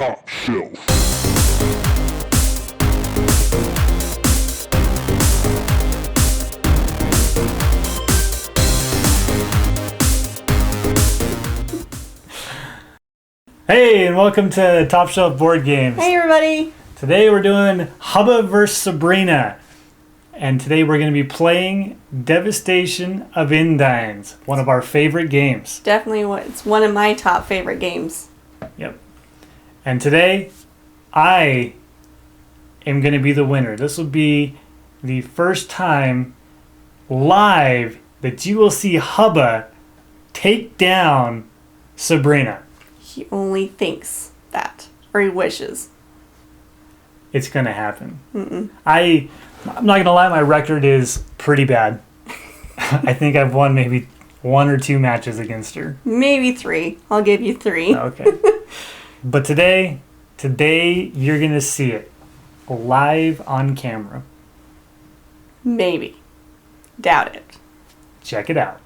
top shelf. Hey, and welcome to Top Shelf Board Games. Hey everybody! Today we're doing Hubba vs. Sabrina. And today we're going to be playing Devastation of Indines, one of our favorite games. Definitely, it's one of my top favorite games. Yep. And today, I am going to be the winner. This will be the first time live that you will see Hubba take down Sabrina. He only thinks that, or he wishes. It's going to happen. I'm not going to lie, my record is pretty bad. I think I've won maybe 1 or 2 matches against her. Maybe 3. I'll give you 3. Okay. But today you're going to see it live on camera. Maybe. Doubt it. Check it out.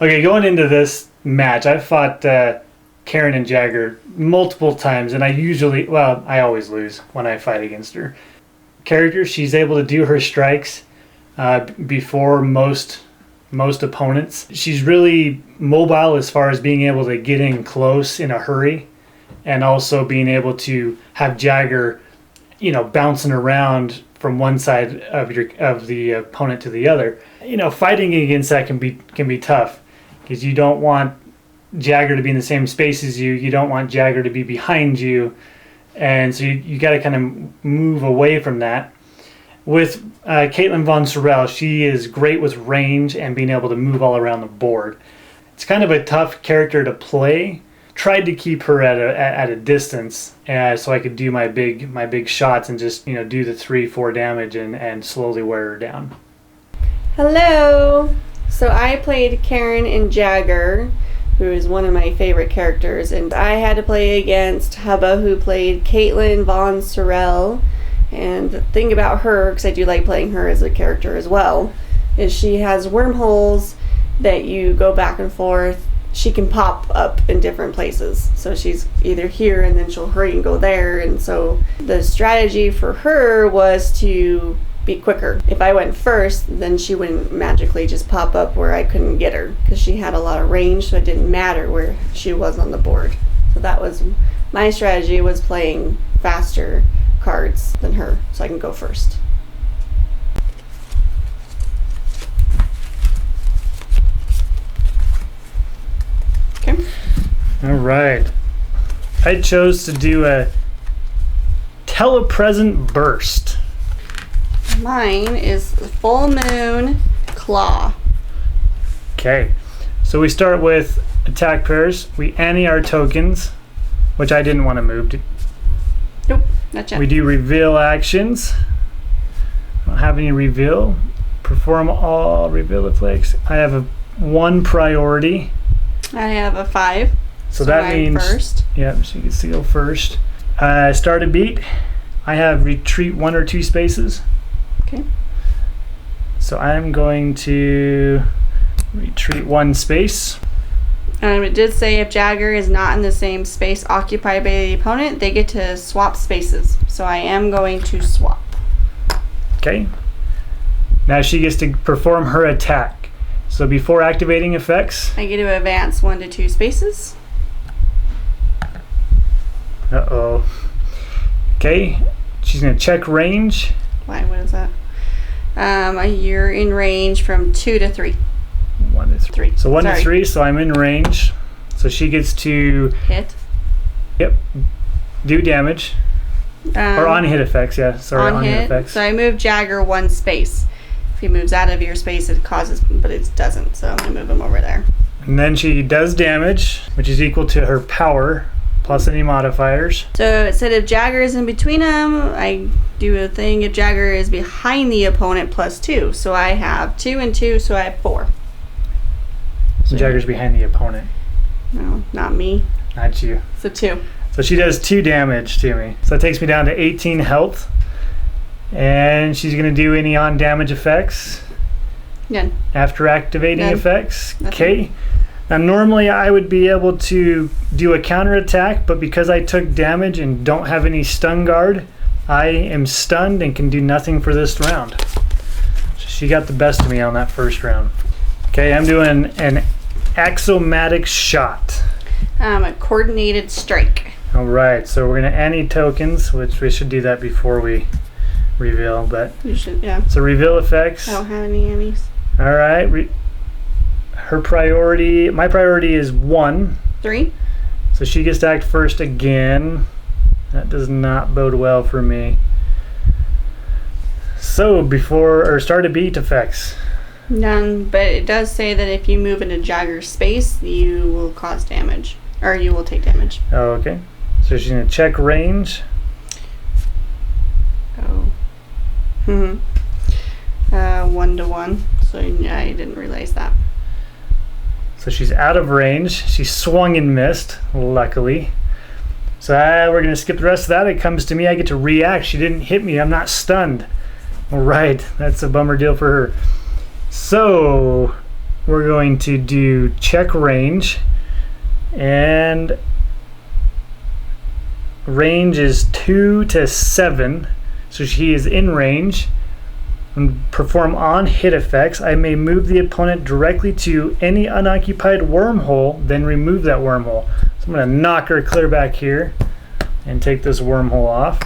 Okay, going into this match, I've fought Karen and Jagger multiple times, and I always lose when I fight against her. Character, she's able to do her strikes before most opponents. She's really mobile as far as being able to get in close in a hurry, and also being able to have Jagger, bouncing around from one side of the opponent to the other. Fighting against that can be tough. Because you don't want Jagger to be in the same space as you. You don't want Jagger to be behind you. And so you got to kind of move away from that. With Caitlin Von Sorrell, she is great with range and being able to move all around the board. It's kind of a tough character to play. Tried to keep her at a distance so I could do my big shots and just do the 3-4 damage and slowly wear her down. Hello! So I played Karen and Jagger, who is one of my favorite characters, and I had to play against Hubba, who played Caitlin Von Sorrell. And the thing about her, because I do like playing her as a character as well, is she has wormholes that you go back and forth. She can pop up in different places. So she's either here and then she'll hurry and go there. And so the strategy for her was to be quicker. If I went first, then she wouldn't magically just pop up where I couldn't get her, because she had a lot of range, so it didn't matter where she was on the board. So that was my strategy, was playing faster cards than her so I can go first. Okay. All right. I chose to do a telepresent burst. Mine is Full Moon Claw. Okay, so we start with attack pairs. We ante our tokens, which I didn't want to move. Nope, not yet. We do reveal actions. I don't have any reveal. Perform all reveal the flags. I have 1 priority. I have a 5. So that I'm means first. Yep, she gets to go first. Start a beat. I have retreat 1 or 2 spaces. Okay. So I'm going to retreat 1 space. It did say if Jagger is not in the same space occupied by the opponent, they get to swap spaces. So I am going to swap. Okay. Now she gets to perform her attack. So before activating effects, I get to advance 1 to 2 spaces. Uh-oh. Okay. She's going to check range. Why? What is that? You're in range from 2 to 3. 1 to 3. So 1 to Sorry. 3, so I'm in range. So she gets to, Hit. yep, do damage. Or on hit effects, yeah. Sorry, on hit effects. So I move Jagger 1 space. If he moves out of your space, it causes, but it doesn't. So I'm going to move him over there. And then she does damage, which is equal to her power plus any modifiers. So it said if Jagger is in between them, I do a thing. If Jagger is behind the opponent, +2. So I have 2 and 2, so I have 4. So Jagger's behind the opponent. No, not me. Not you. So 2. So she does 2 damage to me. So that takes me down to 18 health. And she's going to do any on damage effects. None. After activating None. effects. Nothing. Okay. Now normally I would be able to do a counterattack, but because I took damage and don't have any stun guard, I am stunned and can do nothing for this round. So she got the best of me on that first round. Okay, I'm doing an axiomatic shot. A coordinated strike. All right, so we're going to anti tokens, which we should do that before we reveal, but You should, yeah. so reveal effects. I don't have any Emmys. All right, her priority, my priority is 1. 3. So she gets to act first again. That does not bode well for me. So start a beat effects. None, but it does say that if you move into Jagger's space, you will cause damage. Or you will take damage. Oh, okay. So she's gonna check range. Oh. 1 to 1. So yeah, I didn't realize that. So she's out of range. She swung and missed, luckily. So we're gonna skip the rest of that. It comes to me. I get to react. She didn't hit me. I'm not stunned. All right, that's a bummer deal for her. So we're going to do check range, and range is 2 to 7. So she is in range. And perform on hit effects. I may move the opponent directly to any unoccupied wormhole, then remove that wormhole. So I'm going to knock her clear back here and take this wormhole off.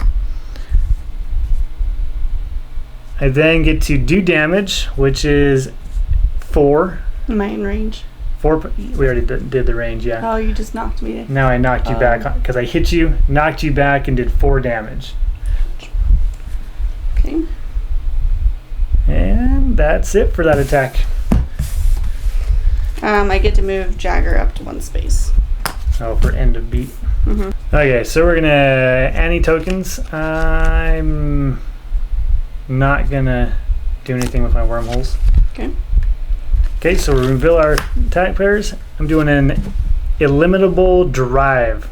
I then get to do damage, which is 4. Am I in range? 4. We already did the range, yeah. Oh, you just knocked me. Now I knocked you back because I hit you, knocked you back, and did 4 damage. Okay. And that's it for that attack. I get to move Jagger up to 1 space. Oh, for end of beat. Okay, so we're gonna anti-tokens. I'm not gonna do anything with my wormholes. Okay. Okay, so we reveal our attack pairs. I'm doing an illimitable drive.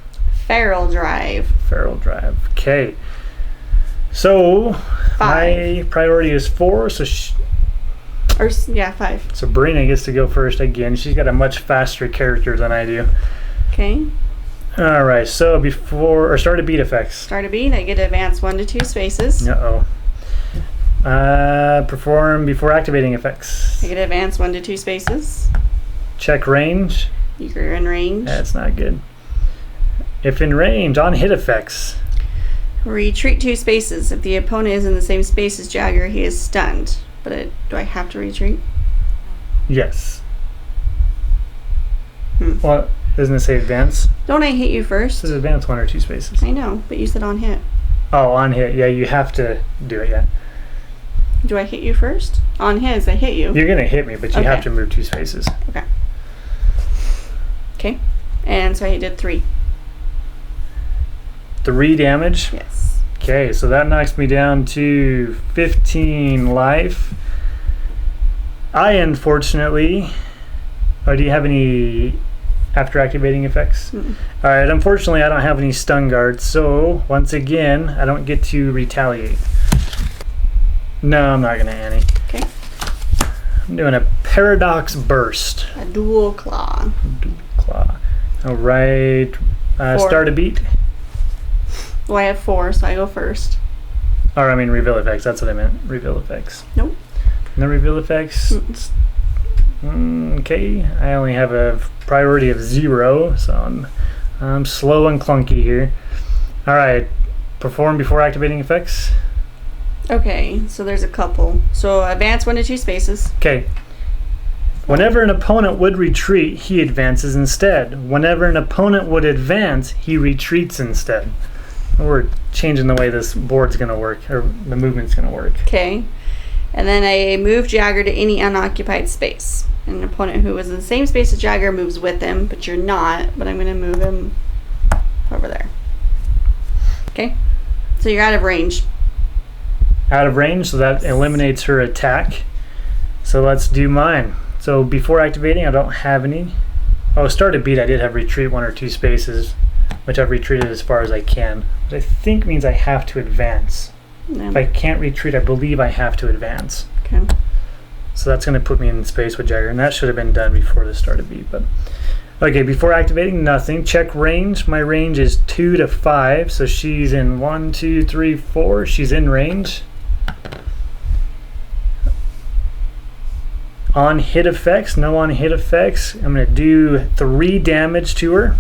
Feral drive. Feral drive. Okay. So 5. my priority is 4. So 5. Sabrina gets to go first again. She's got a much faster character than I do. Okay. All right. So start a beat effects. Start a beat. I get to advance 1 to 2 spaces. Perform before activating effects. I get to advance 1 to 2 spaces. Check range. You're in range. That's not good. If in range, on hit effects. Retreat 2 spaces. If the opponent is in the same space as Jagger, he is stunned. But do I have to retreat? Yes. Well, doesn't it say advance? Don't I hit you It first? says advance 1 or 2 spaces. I know, but you said on hit. Oh, on hit. Yeah, you have to do it, yeah. Do I hit you first? On his, I hit you. You're going to hit me, but you have Okay. to move 2 spaces. Okay. Okay. And so I did 3. 3 damage. Yes. Okay, so that knocks me down to 15 life. I unfortunately... Oh, do you have any after activating effects? Mm-mm. Alright, unfortunately I don't have any stun guards, so once again, I don't get to retaliate. No, I'm not going to Annie. Okay. I'm doing a paradox burst. A dual claw. Claw. Alright, 4. start a beat. Well, I have 4, so I go first. Or I mean reveal effects, that's what I meant. Reveal effects. Nope. No reveal effects? Okay, I only have a priority of 0, so I'm slow and clunky here. Alright, perform before activating effects. Okay, so there's a couple. So advance 1 to 2 spaces. Okay. Whenever an opponent would retreat, he advances instead. Whenever an opponent would advance, he retreats instead. We're changing the way this board's going to work, or the movement's going to work. Okay. And then I move Jagger to any unoccupied space. An opponent who was in the same space as Jagger moves with him, but you're not. But I'm going to move him over there. Okay. So you're out of range. Out of range, so that eliminates her attack. So let's do mine. So before activating, I don't have any. Oh, start a beat, I did have retreat 1 or 2 spaces, which I've retreated as far as I can. But I think means I have to advance. No. If I can't retreat, I believe I have to advance. Okay. So that's going to put me in space with Jagger, and that should have been done before the start of beat. But okay, before activating, nothing. Check range. My range is 2 to 5, so she's in 1, 2, 3, 4. She's in range. On hit effects, no on hit effects. I'm going to do 3 damage to her.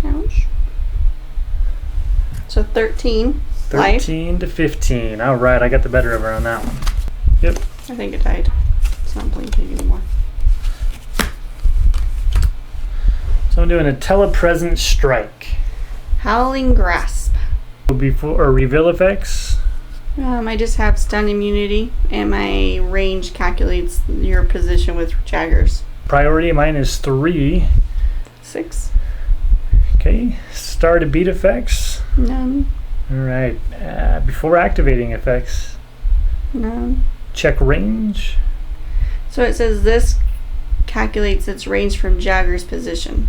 Ouch. So 13. 13 to 15. All right, I got the better of her on that one. Yep. I think it died. It's not blinking anymore. So I'm doing a telepresent strike. Howling Grasp. Before or reveal effects. I just have stun immunity, and my range calculates your position with Jaggers. Priority, mine is 3. 6. Okay. Start to beat effects. None. All right. Before activating effects. None. Check range. So it says this calculates its range from Jagger's position.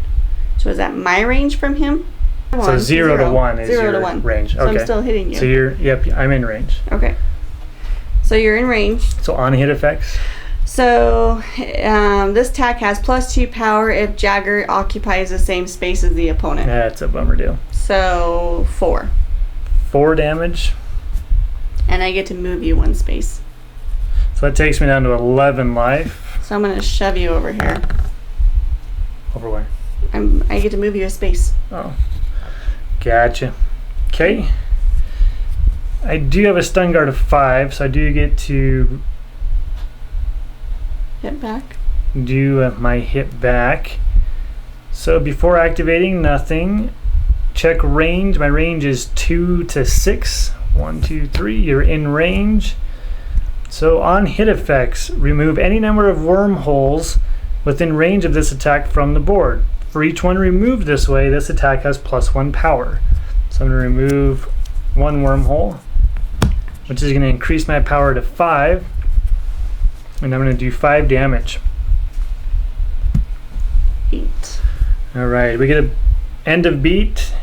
So is that my range from him? So 0 to 1 is 0 your to 1. range. So Okay. I'm still hitting you. So yep, I'm in range. Okay. So you're in range. So on hit effects. So this attack has +2 power if Jagger occupies the same space as the opponent. That's a bummer deal. So 4. 4 damage. And I get to move you 1 space. So that takes me down to 11 life. So I'm going to shove you over here. Over where? I get to move you a space. Oh. Gotcha. Okay. I do have a stun guard of 5, so I do get to Hit back. do my hit back. So before activating, nothing. Check range. My range is 2 to 6. 1, 2, 3. You're in range. So on hit effects, remove any number of wormholes within range of this attack from the board. For each one removed this way, this attack has +1 power. So I'm going to remove 1 wormhole, which is going to increase my power to 5. And I'm going to do 5 damage. 8. All right, we get a end of beat.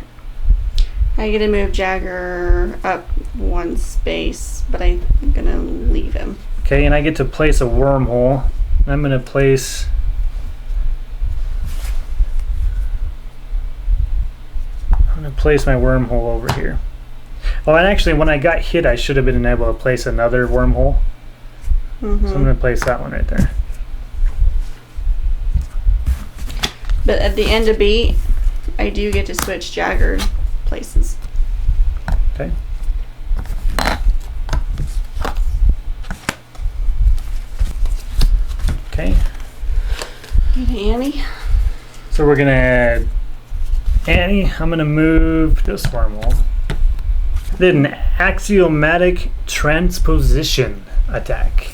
I get to move Jagger up 1 space, but I'm going to leave him. Okay, and I get to place a wormhole. I'm going to place... I'm going to place my wormhole over here. Oh, and actually, when I got hit, I should have been able to place another wormhole. Mm-hmm. So I'm going to place that one right there. But at the end of beat, I do get to switch Jagger places. Okay. Okay. Okay, Annie. So we're gonna Annie, I'm gonna move this wormhole. Did an axiomatic transposition attack.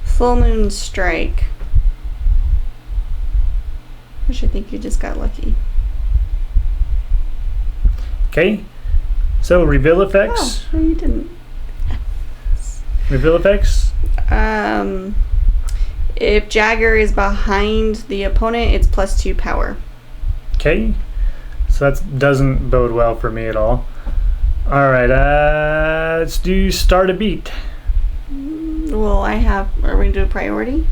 Full Moon Strike. Which I think you just got lucky. Okay. So reveal effects. Oh, no, you didn't. Reveal effects. If Jagger is behind the opponent, it's +2 power. Okay. So that doesn't bode well for me at all. Alright, let's do start a beat. Well, are we going to do a priority?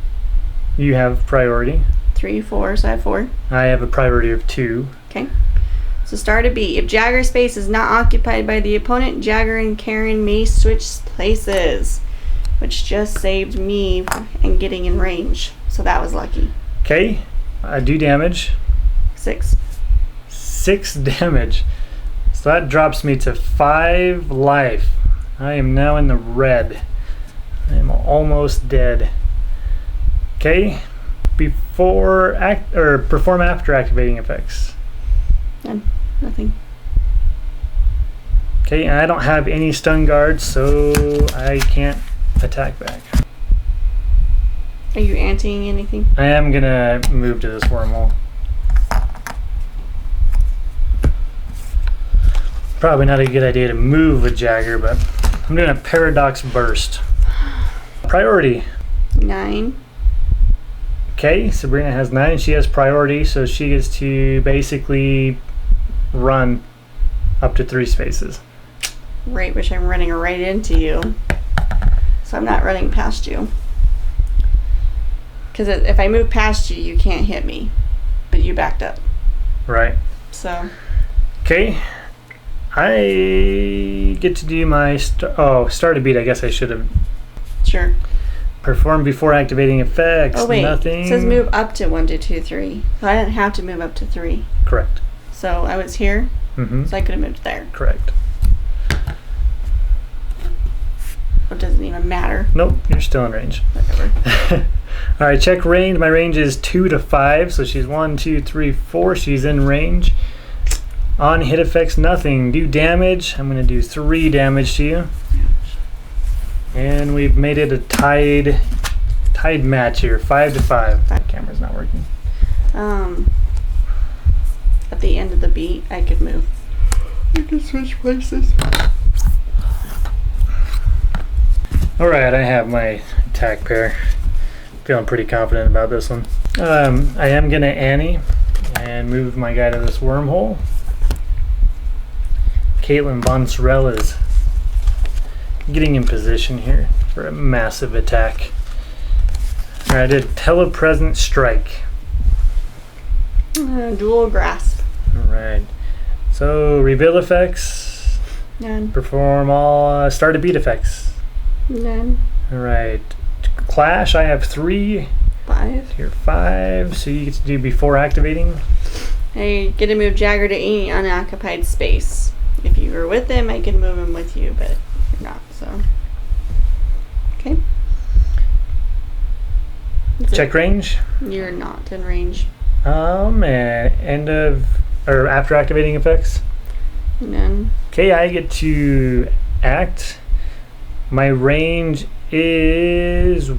You have priority. 3, 4, so I have 4. I have a priority of 2. Okay. So start a beat. If Jagger's space is not occupied by the opponent, Jagger and Karen may switch places, which just saved me and getting in range. So that was lucky. Okay. I do damage. 6. 6 damage. So that drops me to 5 life. I am now in the red. I am almost dead. Okay. Perform after activating effects. None. Nothing. Okay, and I don't have any stun guards, so I can't attack back. Are you anteing anything? I am gonna move to this wormhole. Probably not a good idea to move with Jagger, but I'm doing a paradox burst. Priority. 9. Okay, Sabrina has 9 and she has priority, so she gets to basically run up to 3 spaces. Right, which I'm running right into you. So I'm not running past you. Because if I move past you, you can't hit me. But you backed up. Right. So. Okay. I get to do my start a beat. I guess I should have. Sure. Perform before activating effects. Oh wait, Nothing. it says move up to 1, 2, 2, 3. So I didn't have to move up to 3. Correct. So I was here, Mm-hmm. so I could have moved there. Correct. It doesn't even matter. Nope, you're still in range. Whatever. All right, check range. My range is 2 to 5, so she's 1, 2, 3, 4. She's in range. On hit effects, nothing. Do damage. I'm going to do 3 damage to you. And we've made it a tied match here, 5 to 5. That camera's not working. At the end of the beat, I could move. We can switch places. All right, I have my attack pair. Feeling pretty confident about this one. I am gonna Annie and move my guy to this wormhole. Caitlin Von Sorella's getting in position here for a massive attack. All right, I did telepresent strike. Dual grasp. All right, so reveal effects. None. Perform all start a beat effects. None. All right, clash. I have 3. 5. Here 5. So you get to do before activating. I get to move Jagger to any unoccupied space. If you were with him, I could move him with you, but you're not, so. Okay. That's Check it. range. You're not in range. End of or after activating effects. None. Okay, I get to act. My range is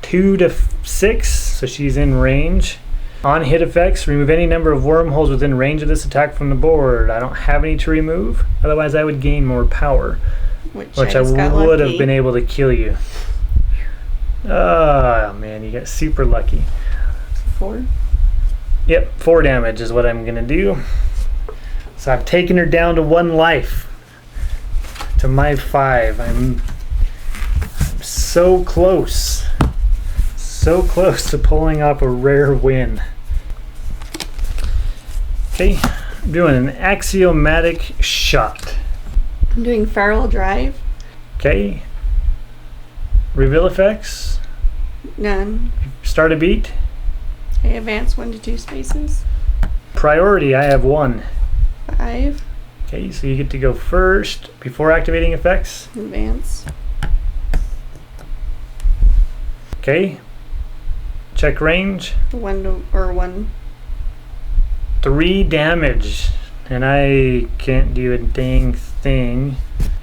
2 to 6, so she's in range. On hit effects, remove any number of wormholes within range of this attack from the board. I don't have any to remove, otherwise I would gain more power, which I just got would have lucky. been able to kill you. Oh man, you got super lucky. 4. Yep, 4 damage is what I'm gonna do. So I've taken her down to 1 life. To my 5. I'm so close. So close to pulling off a rare win. Okay, I'm doing an axiomatic shot. I'm doing feral drive. Okay. Reveal effects. None. Start a beat. I advance 1 to 2 spaces. Priority, I have 1. 5. Okay, so you get to go first before activating effects. Advance. Okay. Check range. 1. 3 damage. And I can't do a dang thing.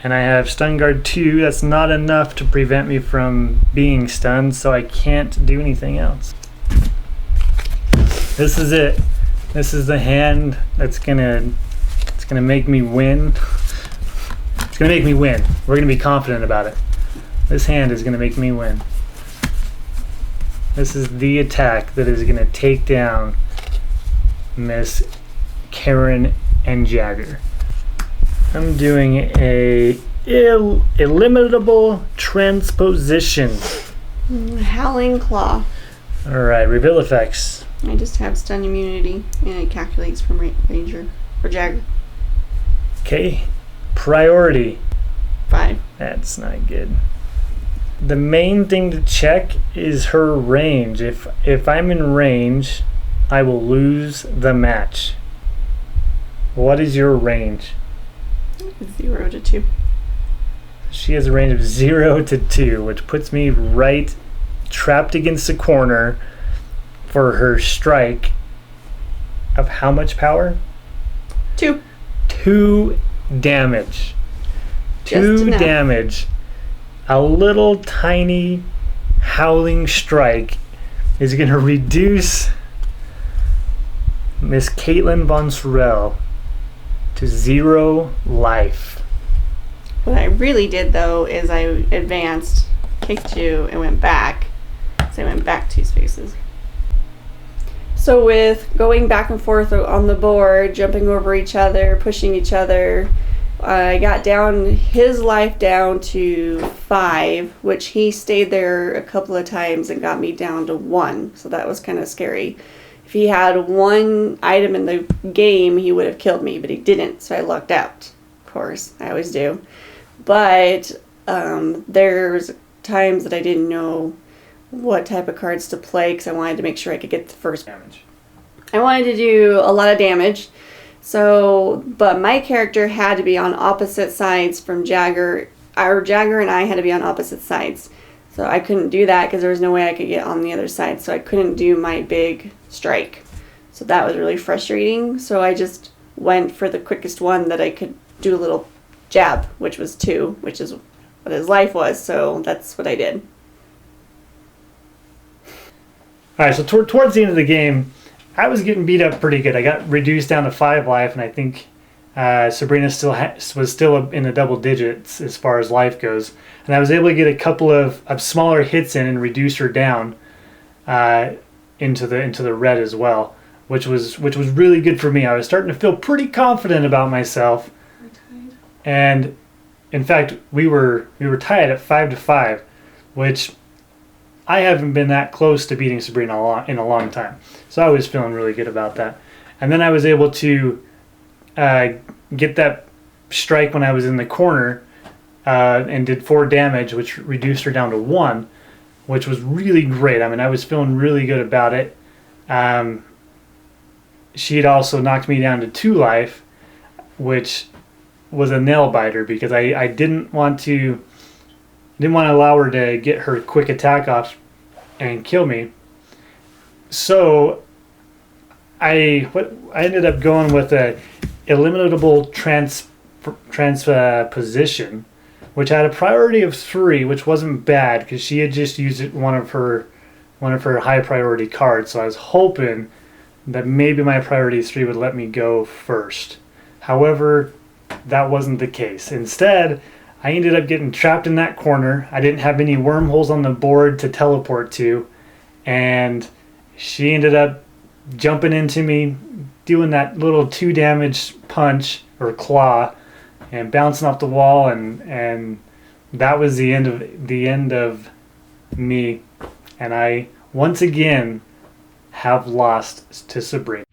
And I have stun guard 2. That's not enough to prevent me from being stunned, so I can't do anything else. This is it. This is the hand that's gonna make me win. It's gonna make me win. We're gonna be confident about it. This hand is gonna make me win. This is the attack that is gonna take down Miss Karen and Jagger. I'm doing a illimitable transposition. Howling Claw. Alright, reveal effects. I just have stun immunity, and it calculates from Ranger or Jagger. Okay, priority. 5. That's not good. The main thing to check is her range. If I'm in range, I will lose the match. What is your range? 0 to 2. She has a range of 0 to 2, which puts me right trapped against the corner for her strike of how much power? 2. 2 damage. Just 2 enough. damage. A little tiny howling strike is going to reduce Miss Caitlin Von Sorrell to 0 life. What I really did, though, is I advanced, kicked you, and went back. So I went back 2 spaces. So with going back and forth on the board, jumping over each other, pushing each other, I got his life down to 5, which he stayed there a couple of times and got me down to 1. So that was kind of scary. If he had 1 item in the game, he would have killed me, but he didn't, so I lucked out. Of course, I always do. But there's times that I didn't know what type of cards to play because I wanted to make sure I could get the first Damage. I wanted to do a lot of damage. So, but my character had to be on opposite sides from Jagger. Our Jagger and I had to be on opposite sides. So I couldn't do that because there was no way I could get on the other side. So I couldn't do my big strike. So that was really frustrating. So I just went for the quickest one that I could do a little jab, which was 2, which is what his life was. So that's what I did. All right, so towards the end of the game, I was getting beat up pretty good. I got reduced down to 5 life, and I think Sabrina was still in the double digits as far as life goes. And I was able to get a couple of smaller hits in and reduce her down into the red as well, which was really good for me. I was starting to feel pretty confident about myself. And in fact, we were tied at 5-5, which I haven't been that close to beating Sabrina in a long time. So I was feeling really good about that. And then I was able to get that strike when I was in the corner and did 4 damage, which reduced her down to 1, which was really great. I mean, I was feeling really good about it. She had also knocked me down to 2 life, which was a nail biter because I didn't want to allow her to get her quick attack off and kill me. So I ended up going with a eliminable transposition, which had a priority of 3, which wasn't bad because she had just used one of her high priority cards. So I was hoping that maybe my priority 3 would let me go first. However, that wasn't the case. Instead, I ended up getting trapped in that corner. I didn't have any wormholes on the board to teleport to, and she ended up jumping into me, doing that little 2 damage punch or claw, and bouncing off the wall, and that was the end of me. And I once again have lost to Sabrina.